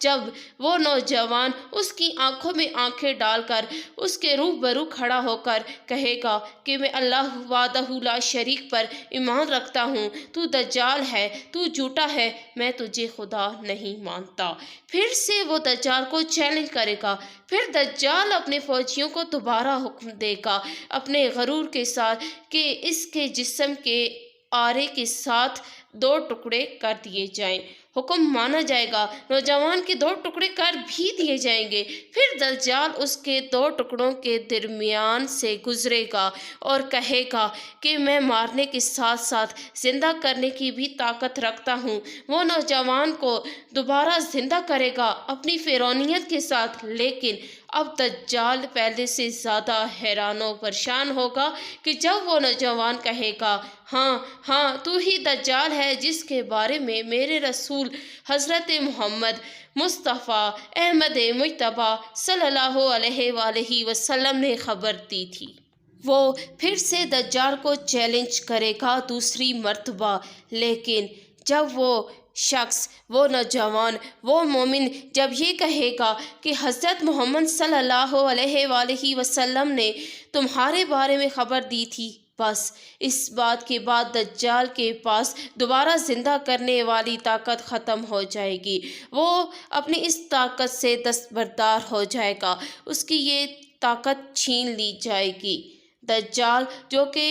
جب وہ نوجوان اس کی آنکھوں میں آنکھیں ڈال کر اس کے روبرو کھڑا ہو کر کہے گا کہ میں اللہ وحدہ لا شریک پر ایمان رکھتا ہوں، تو دجال ہے، تو جھوٹا ہے، میں تجھے خدا نہیں مانتا، پھر سے وہ دجال کو چیلنج کرے گا۔ پھر دجال اپنے فوجیوں کو دوبارہ حکم دے گا اپنے غرور کے ساتھ کہ اس کے جسم کے آرے کے ساتھ 2 ٹکڑے کر دیے جائیں۔ حکم مانا جائے گا، نوجوان کے 2 ٹکڑے کر بھی دیے جائیں گے۔ پھر دجال اس کے 2 ٹکڑوں کے درمیان سے گزرے گا اور کہے گا کہ میں مارنے کے ساتھ ساتھ زندہ کرنے کی بھی طاقت رکھتا ہوں۔ وہ نوجوان کو دوبارہ زندہ کرے گا اپنی فرعونیت کے ساتھ، لیکن اب دجال پہلے سے زیادہ حیران و پریشان ہوگا کہ جب وہ نوجوان کہے گا ہاں ہاں تو ہی دجال ہے جس کے بارے میں میرے رسول حضرت محمد مصطفیٰ احمد مجتبی صلی اللہ علیہ وآلہ وسلم نے خبر دی تھی۔ وہ پھر سے دجال کو چیلنج کرے گا دوسری مرتبہ، لیکن جب وہ شخص، وہ نوجوان، وہ مومن جب یہ کہے گا کہ حضرت محمد صلی اللہ علیہ وآلہ وسلم نے تمہارے بارے میں خبر دی تھی، بس اس بات کے بعد دجال کے پاس دوبارہ زندہ کرنے والی طاقت ختم ہو جائے گی۔ وہ اپنی اس طاقت سے دستبردار ہو جائے گا، اس کی یہ طاقت چھین لی جائے گی۔ دجال جو کہ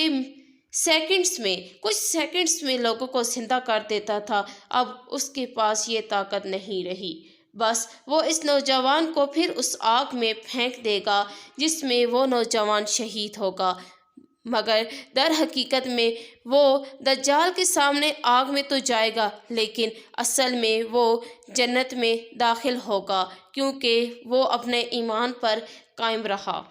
کچھ سیکنڈز میں لوگوں کو زندہ کر دیتا تھا، اب اس کے پاس یہ طاقت نہیں رہی، بس وہ اس نوجوان کو پھر اس آگ میں پھینک دے گا جس میں وہ نوجوان شہید ہوگا، مگر در حقیقت میں وہ دجال کے سامنے آگ میں تو جائے گا، لیکن اصل میں وہ جنت میں داخل ہوگا کیونکہ وہ اپنے ایمان پر قائم رہا۔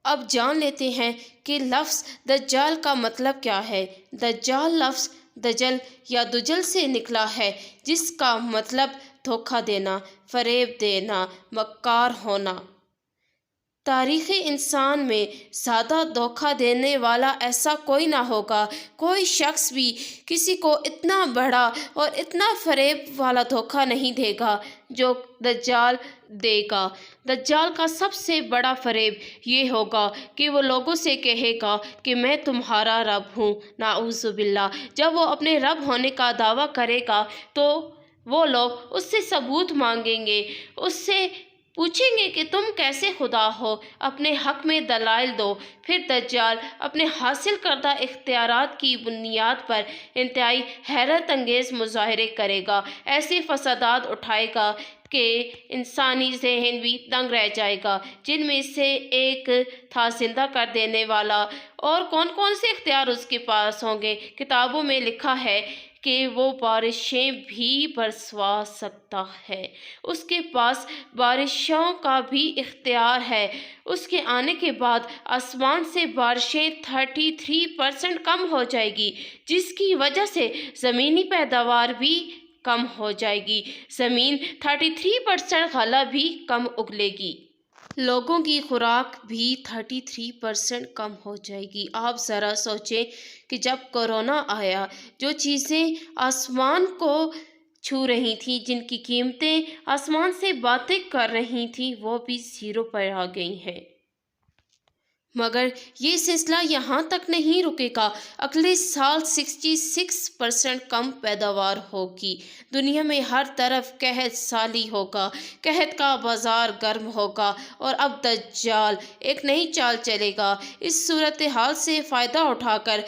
اب جان لیتے ہیں کہ لفظ دجال کا مطلب کیا ہے۔ دجال لفظ دجل یا دجل سے نکلا ہے، جس کا مطلب دھوکہ دینا، فریب دینا، مکار ہونا۔ تاریخ انسان میں زیادہ دھوکہ دینے والا ایسا کوئی نہ ہوگا، کوئی شخص بھی کسی کو اتنا بڑا اور اتنا فریب والا دھوکہ نہیں دے گا جو دجال دے گا۔ دجال کا سب سے بڑا فریب یہ ہوگا کہ وہ لوگوں سے کہے گا کہ میں تمہارا رب ہوں، نعوذ باللہ۔ جب وہ اپنے رب ہونے کا دعویٰ کرے گا تو وہ لوگ اس سے ثبوت مانگیں گے، اس سے پوچھیں گے کہ تم کیسے خدا ہو، اپنے حق میں دلائل دو۔ پھر دجال اپنے حاصل کردہ اختیارات کی بنیاد پر انتہائی حیرت انگیز مظاہرے کرے گا، ایسے فسادات اٹھائے گا کہ انسانی ذہن بھی دنگ رہ جائے گا۔ جن میں سے ایک تھا زندہ کر دینے والا، اور کون کون سے اختیار اس کے پاس ہوں گے؟ کتابوں میں لکھا ہے کہ وہ بارشیں بھی برسوا سکتا ہے، اس کے پاس بارشوں کا بھی اختیار ہے۔ اس کے آنے کے بعد آسمان سے بارشیں 33% کم ہو جائے گی، جس کی وجہ سے زمینی پیداوار بھی کم ہو جائے گی، زمین 33% غلہ بھی کم اگلے گی، لوگوں کی خوراک بھی 33% کم ہو جائے گی۔ آپ ذرا سوچیں کہ جب کورونا آیا، جو چیزیں آسمان کو چھو رہی تھیں، جن کی قیمتیں آسمان سے باتیں کر رہی تھیں، وہ بھی 0 پر آ گئی ہیں۔ مگر یہ سلسلہ یہاں تک نہیں رکے گا، اگلے سال 66% کم پیداوار ہوگی۔ دنیا میں ہر طرف قحط سالی ہوگا، قحط کا بازار گرم ہوگا، اور اب دجال ایک نئی چال چلے گا۔ اس صورتحال سے فائدہ اٹھا کر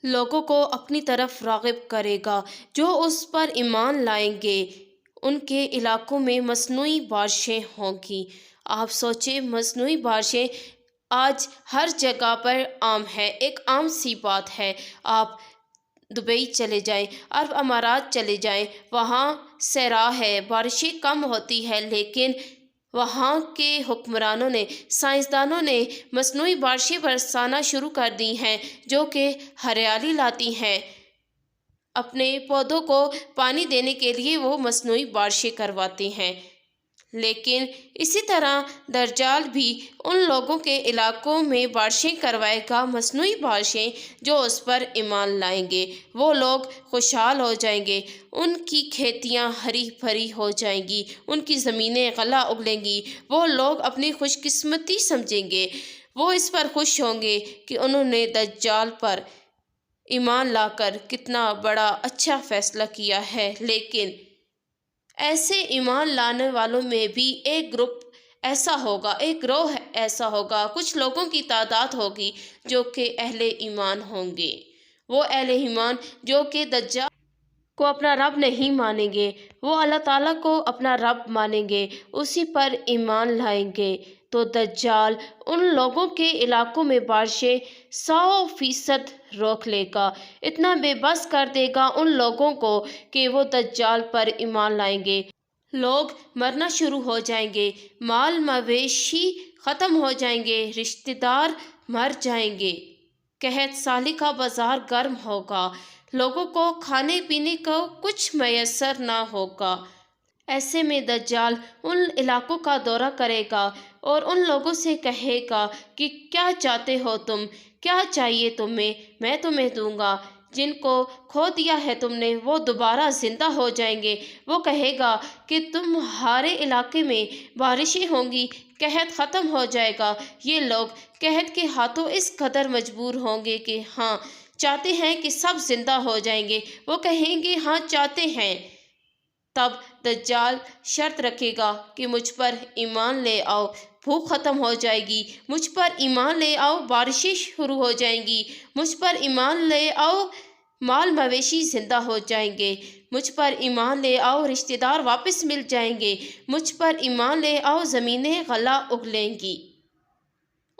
لوگوں کو اپنی طرف راغب کرے گا۔ جو اس پر ایمان لائیں گے ان کے علاقوں میں مصنوعی بارشیں ہوں گی۔ آپ سوچیں، مصنوعی بارشیں آج ہر جگہ پر عام ہے، ایک عام سی بات ہے۔ آپ دبئی چلے جائیں، عرب امارات چلے جائیں، وہاں صحرا ہے، بارشیں کم ہوتی ہے، لیکن وہاں کے حکمرانوں نے، سائنسدانوں نے مصنوعی بارشیں برسانا شروع کر دی ہیں جو کہ ہریالی لاتی ہیں۔ اپنے پودوں کو پانی دینے کے لیے وہ مصنوعی بارشیں کرواتے ہیں، لیکن اسی طرح دجال بھی ان لوگوں کے علاقوں میں بارشیں کروائے گا، مصنوعی بارشیں، جو اس پر ایمان لائیں گے۔ وہ لوگ خوشحال ہو جائیں گے، ان کی کھیتیاں ہری بھری ہو جائیں گی، ان کی زمینیں غلہ اگلیں گی۔ وہ لوگ اپنی خوش قسمتی سمجھیں گے، وہ اس پر خوش ہوں گے کہ انہوں نے دجال پر ایمان لا کر کتنا بڑا اچھا فیصلہ کیا ہے۔ لیکن ایسے ایمان لانے والوں میں بھی ایک گروپ ایسا ہوگا، ایک گروہ ایسا ہوگا، کچھ لوگوں کی تعداد ہوگی جو کہ اہل ایمان ہوں گے۔ وہ اہل ایمان جو کہ دجال کو اپنا رب نہیں مانیں گے، وہ اللہ تعالیٰ کو اپنا رب مانیں گے، اسی پر ایمان لائیں گے۔ تو دجال ان لوگوں کے علاقوں میں بارشیں 100% روک لے گا، اتنا بے بس کر دے گا ان لوگوں کو کہ وہ دجال پر ایمان لائیں گے۔ لوگ مرنا شروع ہو جائیں گے، مال مویشی ختم ہو جائیں گے، رشتہ دار مر جائیں گے، قحط سالی کا بازار گرم ہوگا، لوگوں کو کھانے پینے کو کچھ میسر نہ ہوگا۔ ایسے میں دجال ان علاقوں کا دورہ کرے گا اور ان لوگوں سے کہے گا کہ کیا چاہتے ہو تم، کیا چاہیے تمہیں، میں تمہیں دوں گا۔ جن کو کھو دیا ہے تم نے وہ دوبارہ زندہ ہو جائیں گے۔ وہ کہے گا کہ تمہارے علاقے میں بارشیں ہوں گی، قحط ختم ہو جائے گا۔ یہ لوگ قحط کے ہاتھوں اس قدر مجبور ہوں گے کہ ہاں چاہتے ہیں کہ سب زندہ ہو جائیں گے۔ وہ کہیں گے ہاں چاہتے ہیں۔ تب دجال شرط رکھے گا کہ مجھ پر ایمان لے آؤ، بھوک ختم ہو جائے گی، مجھ پر ایمان لے آؤ، بارشیں شروع ہو جائیں گی، مجھ پر ایمان لے آؤ، مال مویشی زندہ ہو جائیں گے، مجھ پر ایمان لے آؤ، رشتہ دار واپس مل جائیں گے، مجھ پر ایمان لے آؤ، زمینیں غلہ اگلیں گی۔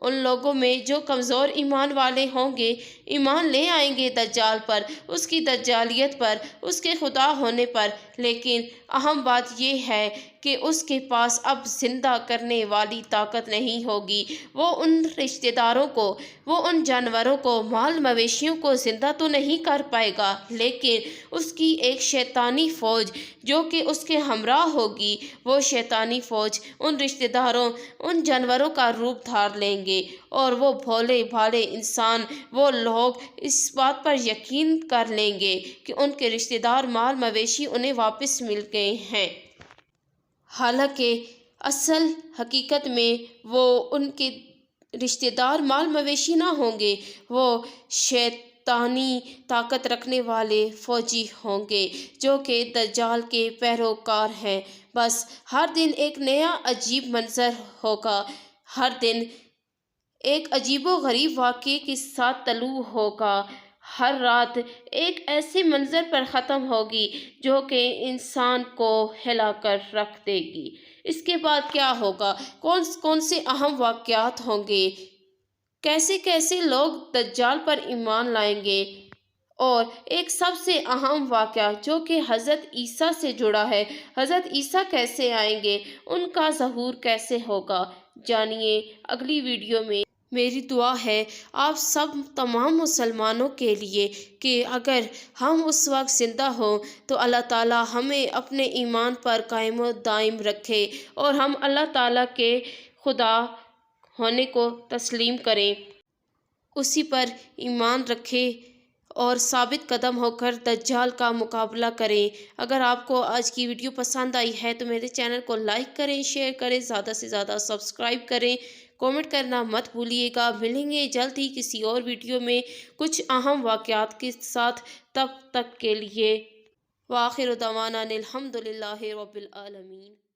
ان لوگوں میں جو کمزور ایمان والے ہوں گے ایمان لے آئیں گے دجال پر، اس کی دجالیت پر، اس کے خدا ہونے پر۔ لیکن اہم بات یہ ہے کہ اس کے پاس اب زندہ کرنے والی طاقت نہیں ہوگی۔ وہ ان رشتہ داروں کو، وہ ان جانوروں کو، مال مویشیوں کو زندہ تو نہیں کر پائے گا، لیکن اس کی ایک شیطانی فوج جو کہ اس کے ہمراہ ہوگی، وہ شیطانی فوج ان رشتہ داروں، ان جانوروں کا روپ دھار لیں گے، اور وہ بھولے بھالے انسان، وہ لوگ اس بات پر یقین کر لیں گے کہ ان کے رشتہ دار، مال مویشی انہیں واپس مل گئے ہیں۔ حالانکہ اصل حقیقت میں وہ ان کے رشتہ دار، مال مویشی نہ ہوں گے، وہ شیطانی طاقت رکھنے والے فوجی ہوں گے جو کہ دجال کے پیروکار ہیں۔ بس ہر دن ایک نیا عجیب منظر ہوگا، ہر دن ایک عجیب و غریب واقعے کے ساتھ طلوع ہوگا، ہر رات ایک ایسے منظر پر ختم ہوگی جو کہ انسان کو ہلا کر رکھ دے گی۔ اس کے بعد کیا ہوگا، کون سے اہم واقعات ہوں گے، کیسے کیسے لوگ دجال پر ایمان لائیں گے، اور ایک سب سے اہم واقعہ جو کہ حضرت عیسیٰ سے جڑا ہے، حضرت عیسیٰ کیسے آئیں گے، ان کا ظہور کیسے ہوگا، جانیے اگلی ویڈیو میں۔ میری دعا ہے آپ سب تمام مسلمانوں کے لیے کہ اگر ہم اس وقت زندہ ہوں تو اللہ تعالیٰ ہمیں اپنے ایمان پر قائم و دائم رکھے اور ہم اللہ تعالیٰ کے خدا ہونے کو تسلیم کریں، اسی پر ایمان رکھیں اور ثابت قدم ہو کر دجال کا مقابلہ کریں۔ اگر آپ کو آج کی ویڈیو پسند آئی ہے تو میرے چینل کو لائک کریں، شیئر کریں، زیادہ سے زیادہ سبسکرائب کریں، کومنٹ کرنا مت بھولیے گا۔ ملیں گے جلد ہی کسی اور ویڈیو میں کچھ اہم واقعات کے ساتھ، تب تک کے لیے وآخر دعوانا الحمد للہ رب العالمین۔